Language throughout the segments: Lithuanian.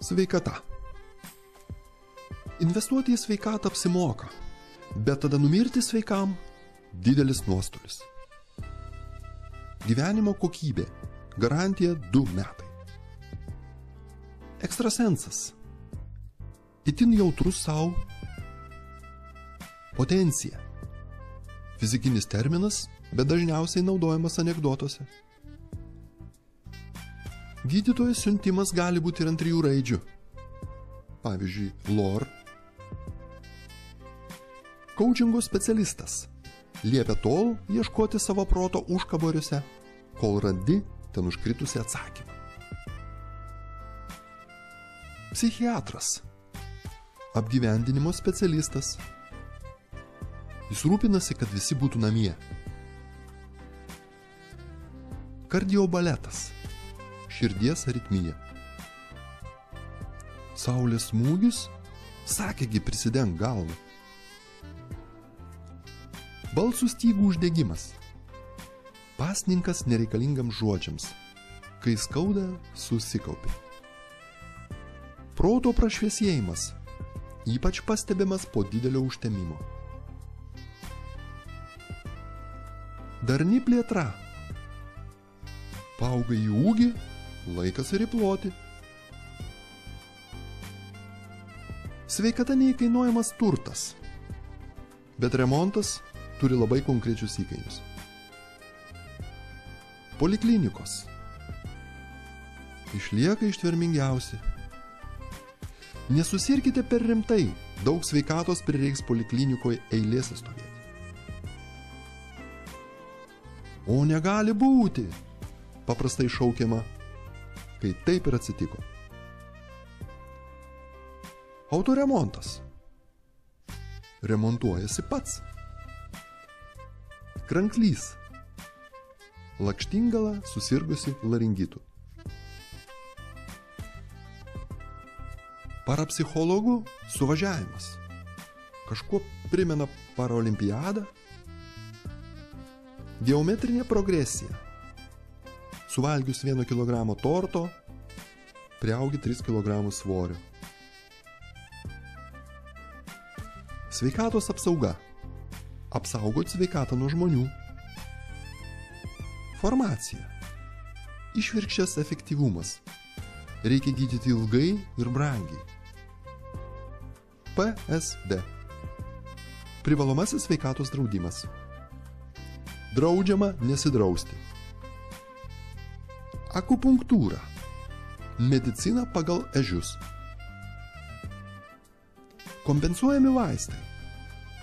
Sveikata. Investuoti į sveikatą apsimoka, bet tada numirti sveikam – didelis nuostolis. Gyvenimo kokybė – garantija 2 metai. Ekstrasensas – itin jautrus sau. Potencija – fizikinis terminas, bet dažniausiai naudojamas anekdotuose. Gydytojo siuntimas gali būti ir ant 3 raidžių. Pavyzdžiui, LOR. Coachingo specialistas liepia tol ieškoti savo proto užkaboriuose, kol randi ten užkritusi atsakymą. Psichiatras – apgyvendinimo specialistas. Jis rūpinasi, kad visi būtų namie. Kardiobaletas – širdies aritmija. Saulės smūgis? Sakėgi, prisidenk galvą. Balsų stygų uždegimas. Pasninkas nereikalingams žodžiams. Kai skauda, susikaupi. Proto prašviesėjimas. Ypač pastebimas po didelio užtemimo. Darni plėtra. Paauga į ūgį, laikas ir įploti. Sveikata neįkainuojamas turtas, bet remontas turi labai konkrečius įkainius. Poliklinikos išlieka ištvermingiausi. Nesusirkite per rimtai, daug sveikatos prireiks poliklinikoje eilėse stovėti. O negali būti, paprastai šaukiama, kai taip ir atsitiko. Autoremontas. Remontuojasi pats. Kranklys. Lakštingala susirgusi laringitu. Parapsichologų suvažiavimas. Kažkuo primena paraolimpiadą. Geometrinė progresija. Suvalgius 1 kg torto, priaugi 3 kg svorio. Sveikatos apsauga. Apsaugoti sveikatą nuo žmonių. Farmacija. Išvirkščias efektyvumas. Reikia gydyti ilgai ir brangiai. PSD. Privalomasis sveikatos draudimas. Draudžiama nesidrausti. Akupunktūra. Medicina pagal ežius. Kompensuojami vaistai.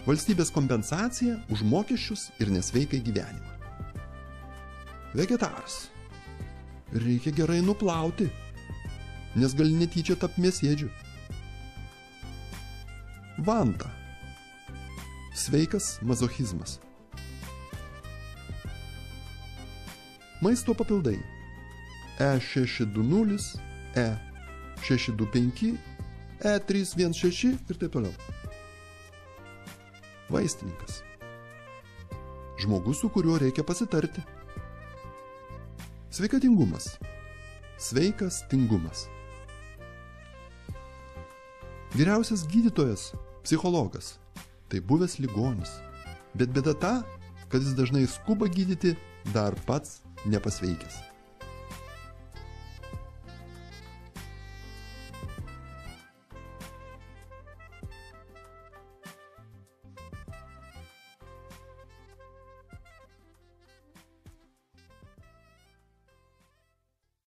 Valstybės kompensacija už mokesčius ir nesveikai gyvenimą. Vegetaras. Reikia gerai nuplauti, nes gali netyčia tapti mėsėdžiu. Vanta. Sveikas mazochizmas. Maisto papildai. E620, E625, E316 ir taip toliau. Vaistininkas. Žmogus, su kuriuo reikia pasitarti. Sveikatingumas. Sveikas tingumas. Vyriausias gydytojas, psichologas. Tai buvęs ligonis. Bet bėda ta, kad jis dažnai skuba gydyti dar pats nepasveikęs.